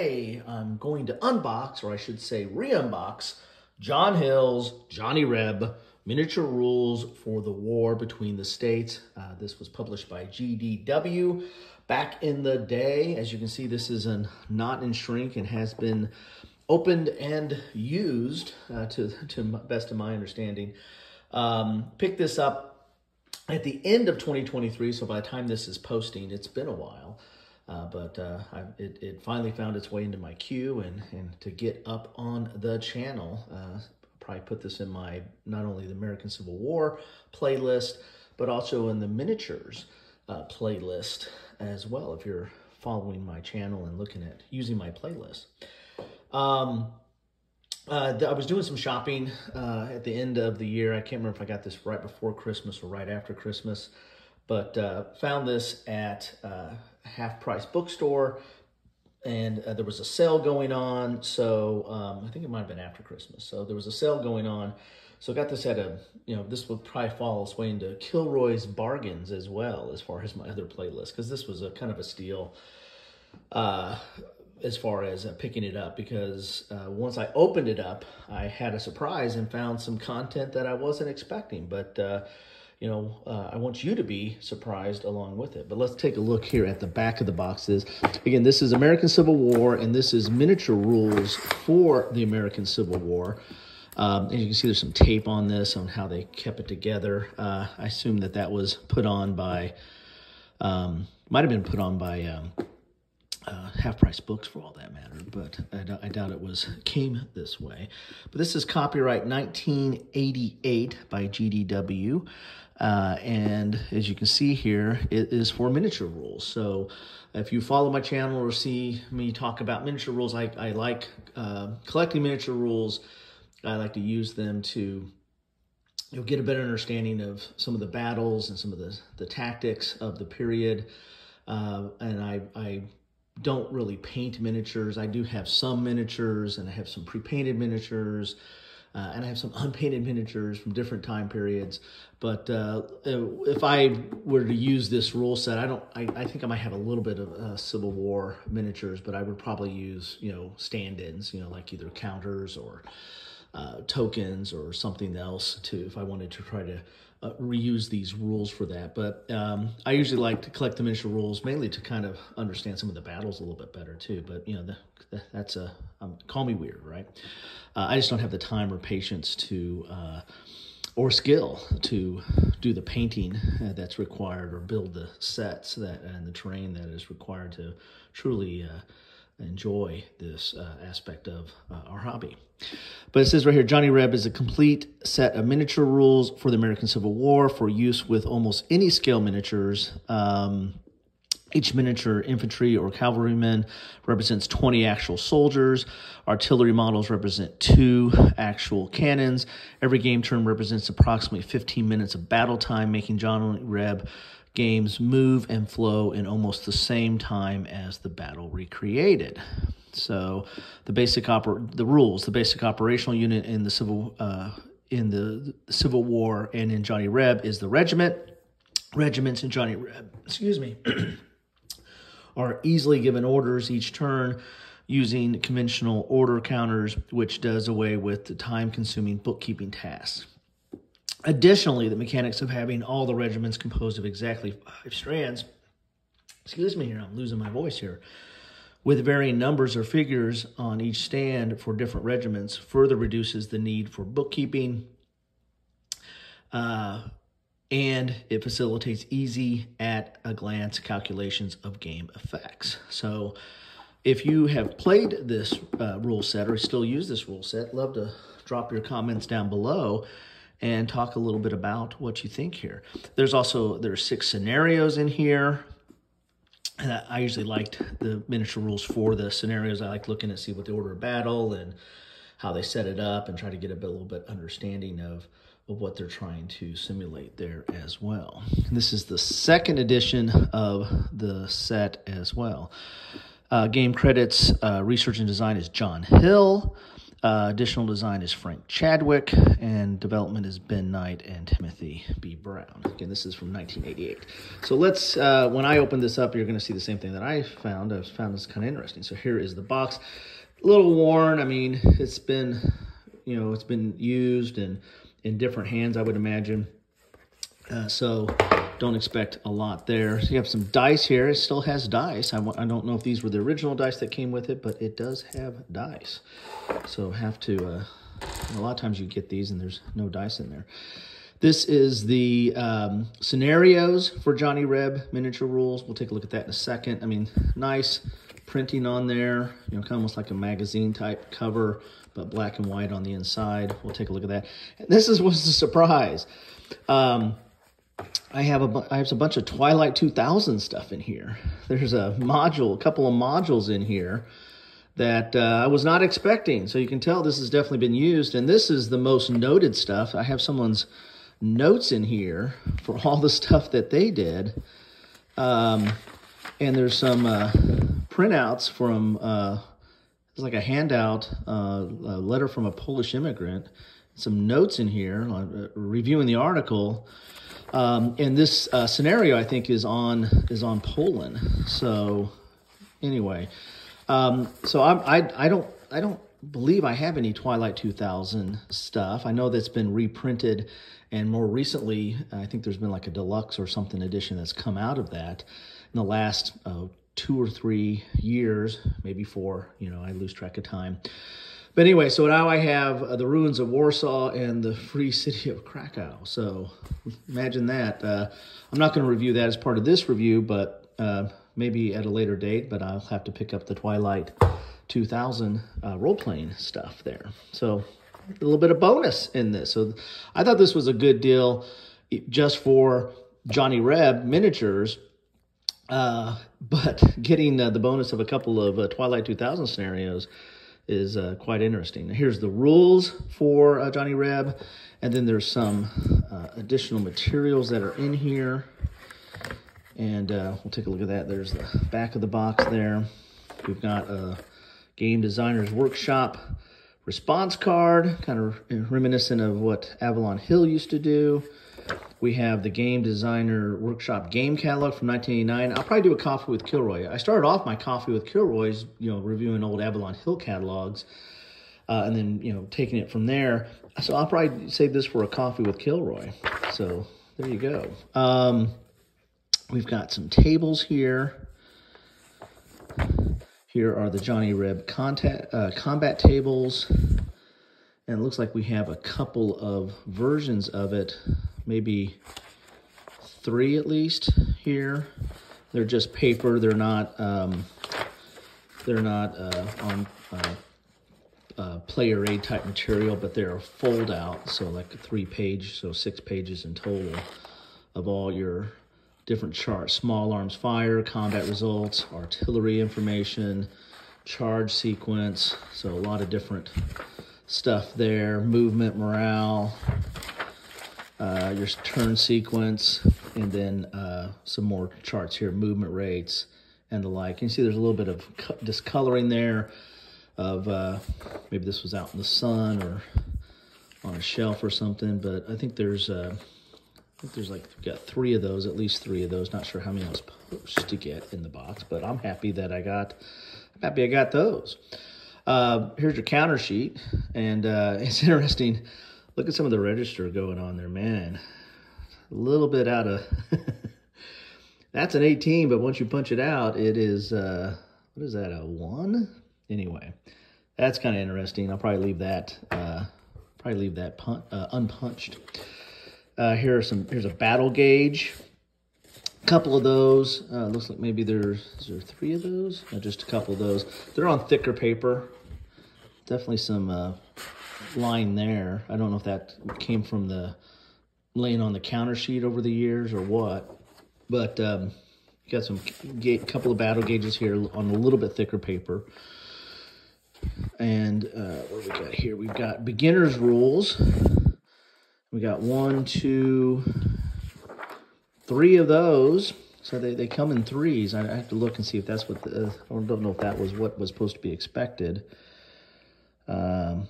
today I'm going to unbox, or I should say re-unbox, John Hill's Johnny Reb Miniature Rules for the War Between the States. This was published by GDW back in the day. As you can see, this is not in shrink and has been opened and used to best of my understanding. Picked this up at the end of 2023, so by the time this is posting, it's been a while. But it finally found its way into my queue and to get up on the channel. Probably put this in my, not only the American Civil War playlist, but also in the miniatures playlist as well, if you're following my channel and looking at using my playlist. I was doing some shopping at the end of the year. I can't remember if I got this right before Christmas or right after Christmas, but found this at Half Price Bookstore, and there was a sale going on. So I think it might have been after Christmas. So there was a sale going on. So I got this at this would probably fall its way into Kilroy's Bargains as well, as far as my other playlist, because this was a kind of a steal as far as picking it up, because once I opened it up, I had a surprise and found some content that I wasn't expecting. But I want you to be surprised along with it. But let's take a look here at the back of the boxes. Again, this is American Civil War, and this is miniature rules for the American Civil War. And you can see there's some tape on this, on how they kept it together. I assume that was put on by, might have been put on by Half Price Books for all that matter, but I doubt it came this way. But this is copyright 1988 by GDW. And as you can see here, it is for miniature rules. So if you follow my channel or see me talk about miniature rules, I like collecting miniature rules. I like to use them to get a better understanding of some of the battles and some of the tactics of the period. And I don't really paint miniatures. I do have some miniatures, and I have some pre-painted miniatures, and I have some unpainted miniatures from different time periods. But if I were to use this rule set, I think I might have a little bit of Civil War miniatures, but I would probably use, stand-ins, like either counters or tokens or something else if I wanted to try to reuse these rules for that. But I usually like to collect the miniature rules mainly to kind of understand some of the battles a little bit better too. But that's call me weird, right? I just don't have the time or patience or skill to do the painting that's required, or build the sets and the terrain that is required to truly enjoy this aspect of our hobby. But it says right here, Johnny Reb is a complete set of miniature rules for the American Civil War for use with almost any scale miniatures. Each miniature infantry or cavalryman represents 20 actual soldiers. Artillery models represent 2 actual cannons. Every game turn represents approximately 15 minutes of battle time, making Johnny Reb games move and flow in almost the same time as the battle recreated. So the basic rules, the basic operational unit in the Civil War and in Johnny Reb is the regiment. Regiments in Johnny Reb, are easily given orders each turn using conventional order counters, which does away with the time-consuming bookkeeping tasks. Additionally, the mechanics of having all the regiments composed of exactly 5 strands, here, I'm losing my voice here, with varying numbers or figures on each stand for different regiments further reduces the need for bookkeeping, and it facilitates easy at-a-glance calculations of game effects. So if you have played this rule set or still use this rule set, love to drop your comments down below and talk a little bit about what you think here. There's 6 scenarios in here. And I usually liked the miniature rules for the scenarios. I like looking to see what the order of battle and how they set it up, and try to get a little bit understanding of what they're trying to simulate there as well. And this is the 2nd edition of the set as well. Game credits, research and design is John Hill. Additional design is Frank Chadwick, and development is Ben Knight and Timothy B. Brown. Again, this is from 1988. So let's, when I open this up, you're going to see the same thing that I found. I found this kind of interesting. So here is the box. A little worn. I mean, it's been, it's been used in different hands, I would imagine. So don't expect a lot there. So you have some dice here. It still has dice. I don't know if these were the original dice that came with it, but it does have dice. So have to, a lot of times you get these and there's no dice in there. This is the scenarios for Johnny Reb miniature rules. We'll take a look at that in a second. I mean, nice printing on there, kind of almost like a magazine type cover, but black and white on the inside. We'll take a look at that. And this was a surprise. I have a bunch of Twilight 2000 stuff in here. There's a couple of modules in here that I was not expecting. So you can tell this has definitely been used. And this is the most noted stuff. I have someone's notes in here for all the stuff that they did. And there's some printouts from, it's like a handout, a letter from a Polish immigrant. Some notes in here, reviewing the article. And this scenario, I think, is on Poland. So anyway, so I don't believe I have any Twilight 2000 stuff. I know that's been reprinted, and more recently, I think there's been like a deluxe or something edition that's come out of that in the last 2 or 3 years, maybe 4. I lose track of time. But anyway, so now I have the ruins of Warsaw and the free city of Krakow. So imagine that. I'm not going to review that as part of this review, but maybe at a later date. But I'll have to pick up the Twilight 2000 role-playing stuff there. So a little bit of bonus in this. So I thought this was a good deal just for Johnny Reb miniatures. But getting the bonus of a couple of Twilight 2000 scenarios is quite interesting. Here's the rules for Johnny Reb, and then there's some additional materials that are in here, and we'll take a look at that. There's the back of the box there. We've got a Game Designer's Workshop response card, kind of reminiscent of what Avalon Hill used to do. We have the Game Designer Workshop game catalog from 1989. I'll probably do a Coffee with Kilroy. I started off my Coffee with Kilroy's, reviewing old Avalon Hill catalogs, and then, taking it from there. So I'll probably save this for a Coffee with Kilroy. So there you go. We've got some tables here. Here are the Johnny Reb combat tables. And it looks like we have a couple of versions of it. Maybe 3 at least here. They're just paper. They're not on player aid type material, but they're a fold out. So like a 3-page, so 6 pages in total of all your different charts: small arms fire, combat results, artillery information, charge sequence. So a lot of different stuff there. Movement, morale. Your turn sequence, and then some more charts here, movement rates and the like. You can see there's a little bit of discoloring there of maybe this was out in the sun or on a shelf or something, but I think there's like, we've got 3 of those, at least 3 of those. Not sure how many I was supposed to get in the box, but I'm happy that I got those. Here's your counter sheet, and it's interesting. Look at some of the register going on there, man. A little bit out of... That's an 18, but once you punch it out, it is, what is that, a 1? Anyway, that's kind of interesting. I'll probably leave that, unpunched. Here's a battle gauge. A couple of those. Looks like maybe is there 3 of those? No, just a couple of those. They're on thicker paper. Definitely some line there. I don't know if that came from the laying on the counter sheet over the years or what, but you got some couple of battle gauges here on a little bit thicker paper. And what do we got here? We've got beginner's rules. We got 1, 2, 3 of those. So they come in 3s. I have to look and see if that's what I don't know if that was what was supposed to be expected. 4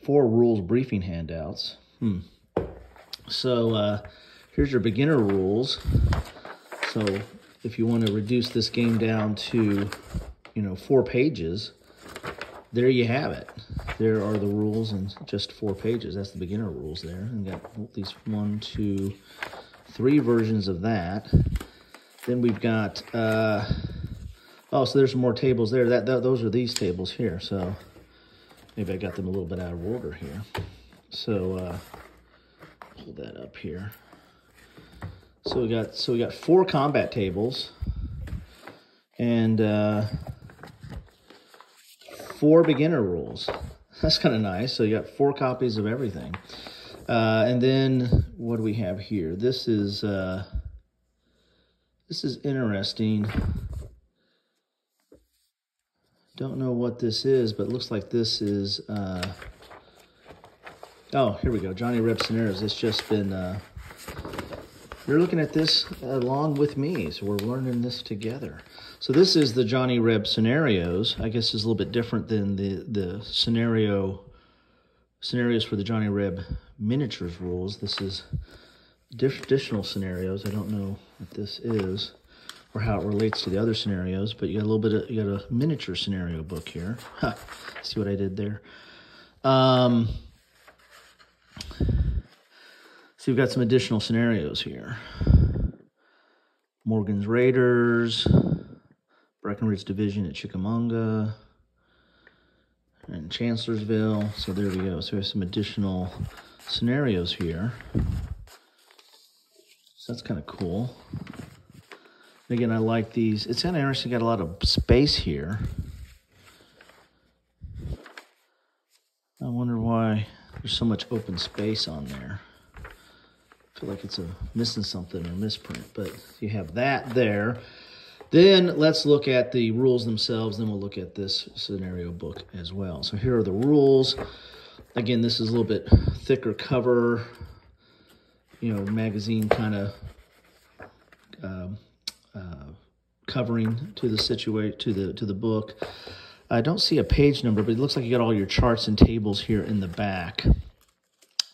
rules briefing handouts. So here's your beginner rules. So if you want to reduce this game down to, 4 pages, there you have it. There are the rules in just 4 pages. That's the beginner rules there. And got at least 1, 2, 3 versions of that. Then we've got, so there's some more tables there. Those are these tables here. So maybe I got them a little bit out of order here. So pull that up here. So we got 4 combat tables and 4 beginner rules. That's kind of nice. So you got 4 copies of everything. And then what do we have here? This is interesting. Don't know what this is, but it looks like this is, oh, here we go, Johnny Reb scenarios. It's just been, you're looking at this along with me, so we're learning this together. So this is the Johnny Reb scenarios. I guess is a little bit different than the scenarios for the Johnny Reb miniatures rules. This is additional scenarios. I don't know what this is or how it relates to the other scenarios, but you got a little bit of, you got a miniature scenario book here. See what I did there? So you've got some additional scenarios here. Morgan's Raiders, Breckenridge Division at Chickamauga, and Chancellorsville. So there we go. So we have some additional scenarios here. So that's kind of cool. Again, I like these. It's kind of interesting. Got a lot of space here. I wonder why there's so much open space on there. I feel like it's missing something or misprint, but you have that there. Then let's look at the rules themselves. Then we'll look at this scenario book as well. So here are the rules. Again, this is a little bit thicker cover, magazine kind of covering to the book. I don't see a page number, but it looks like you got all your charts and tables here in the back,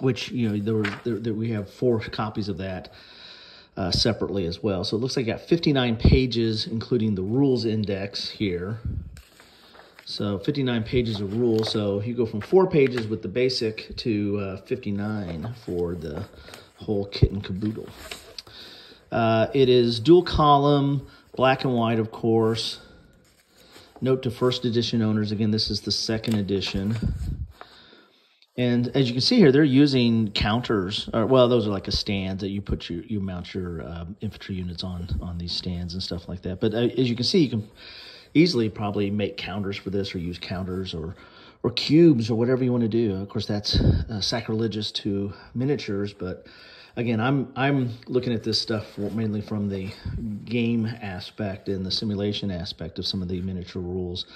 which we have 4 copies of that separately as well. So it looks like you got 59 pages, including the rules index here. So 59 pages of rules. So you go from 4 pages with the basic to 59 for the whole kit and caboodle. It is dual column, black and white, of course. Note to first edition owners, again, this is the 2nd edition. And as you can see here, they're using counters. Those are like a stand that you mount your infantry units on these stands and stuff like that. But as you can see, you can easily probably make counters for this, or use counters or cubes or whatever you want to do. Of course, that's sacrilegious to miniatures, but again, I'm looking at this stuff mainly from the game aspect and the simulation aspect of some of the miniature rules.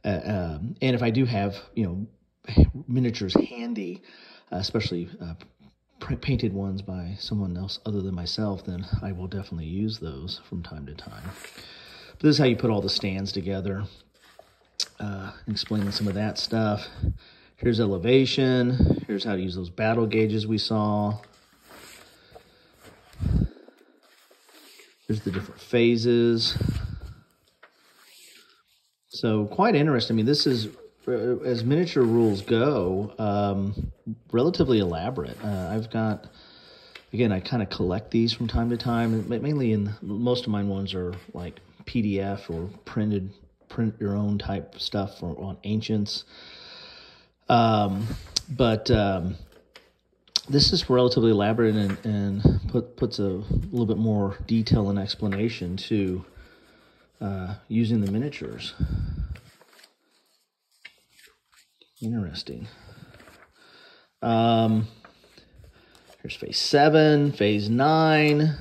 And if I do have, miniatures handy, especially painted ones by someone else other than myself, then I will definitely use those from time to time. But this is how you put all the stands together, explaining some of that stuff. Here's elevation. Here's how to use those battle gauges we saw. Here's the different phases. So quite interesting. I mean, this is, as miniature rules go, relatively elaborate. I've got, again, I kind of collect these from time to time. Mainly most of mine ones are like PDF or print your own type stuff on Ancients. But this is relatively elaborate and puts a little bit more detail and explanation to using the miniatures. Interesting. Here's phase 7, phase 9.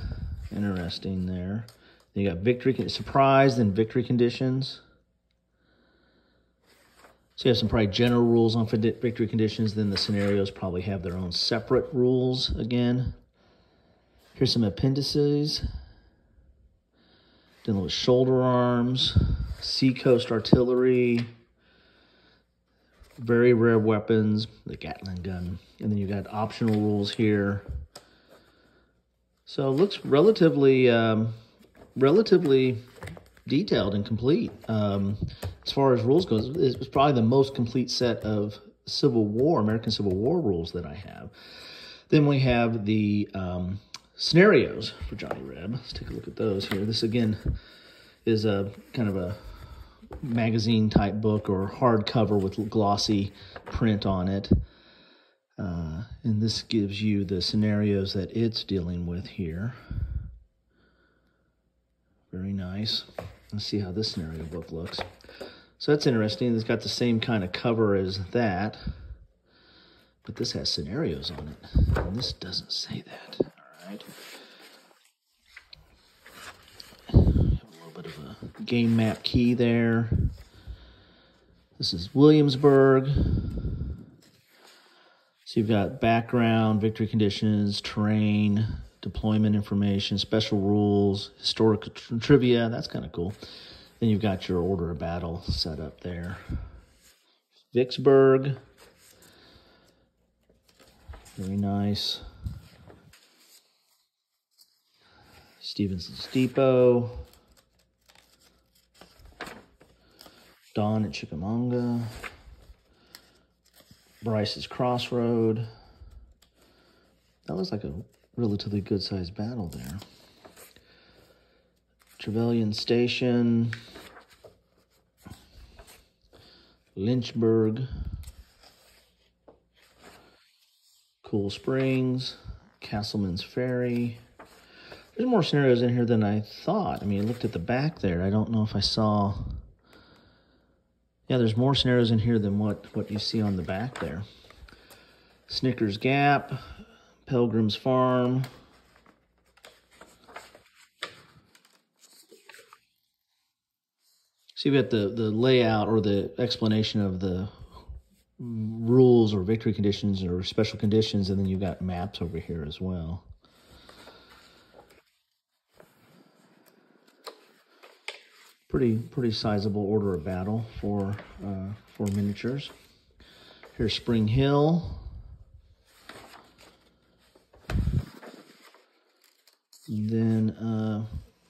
Interesting there. Then you got victory, surprise, then victory conditions. So you have some probably general rules on victory conditions. Then the scenarios probably have their own separate rules again. Here's some appendices. Then little shoulder arms, seacoast artillery, very rare weapons, the Gatling gun. And then you got optional rules here. So it looks relatively detailed and complete. As far as rules goes, it's probably the most complete set of American Civil War rules that I have. Then we have the scenarios for Johnny Reb. Let's take a look at those here. This, again, is a kind of a magazine type book or hardcover with glossy print on it. And this gives you the scenarios that it's dealing with here. Very nice. Let's see how this scenario book looks. So that's interesting. It's got the same kind of cover as that, but this has scenarios on it, and this doesn't say that. All right. A little bit of a game map key there. This is Williamsburg. So you've got background, victory conditions, terrain, deployment information, special rules, historical trivia. That's kind of cool. Then you've got your order of battle set up there. Vicksburg. Very nice. Stevenson's Depot. Dawn at Chickamauga. Bryce's Crossroad. That looks like a relatively good-sized battle there. Trevelyan Station. Lynchburg. Cool Springs. Castleman's Ferry. There's more scenarios in here than I thought. I mean, I looked at the back there. I don't know if I saw... Yeah, there's more scenarios in here than what you see on the back there. Snickers Gap, Pilgrim's Farm. So you've got the layout or the explanation of the rules or victory conditions or special conditions, and then you've got maps over here as well. Pretty sizable order of battle for miniatures. Here's Spring Hill. And then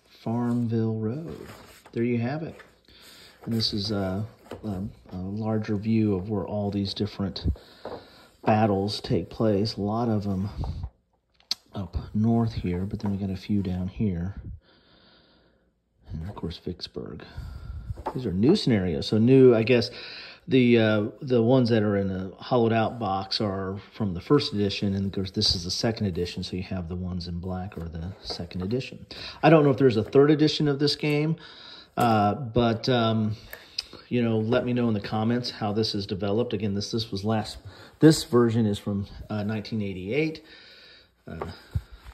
Farmville Road. There you have it. And this is a larger view of where all these different battles take place. A lot of them up north here, but then we got a few down here. And of course, Vicksburg. These are new scenarios. So new, I guess, the ones that are in a hollowed out box are from the first edition, and of course this is the second edition, so you have the ones in black or the second edition. I don't know if there's a third edition of this game, but you know, let me know in the comments how this is developed. Again, this version is from 1988.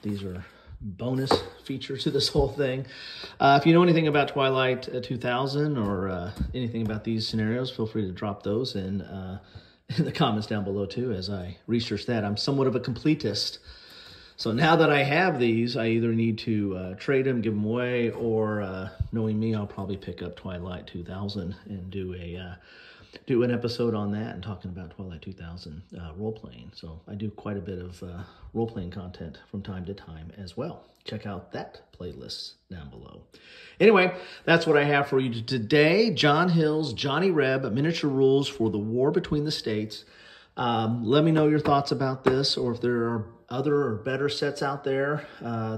These are bonus feature to this whole thing. If you know anything about Twilight 2000 or anything about these scenarios, feel free to drop those in the comments down below too as I research that. I'm somewhat of a completist. So now that I have these, I either need to trade them, give them away, or knowing me, I'll probably pick up Twilight 2000 and do an episode on that and talking about Twilight 2000 role-playing. So I do quite a bit of role-playing content from time to time as well. Check out that playlist down below. Anyway, that's what I have for you today. John Hill's Johnny Reb, Miniature Rules for the War Between the States. Let me know your thoughts about this, or if there are other or better sets out there.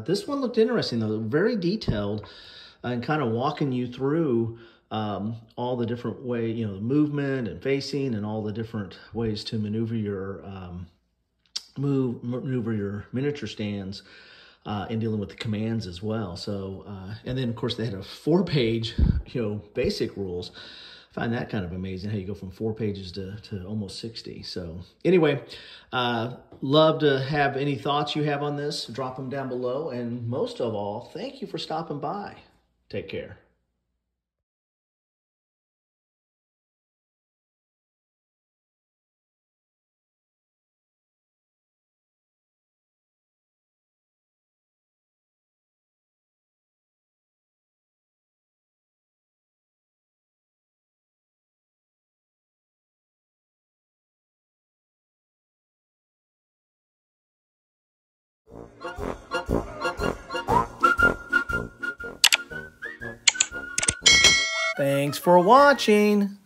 This one looked interesting, though. Very detailed and kind of walking you through all the different way, you know, the movement and facing and all the different ways to maneuver your miniature stands and dealing with the commands as well. So, and then of course they had a 4-page, you know, basic rules. I find that kind of amazing how you go from 4 pages to almost 60. So anyway, love to have any thoughts you have on this. Drop them down below. And most of all, thank you for stopping by. Take care. Thanks for watching.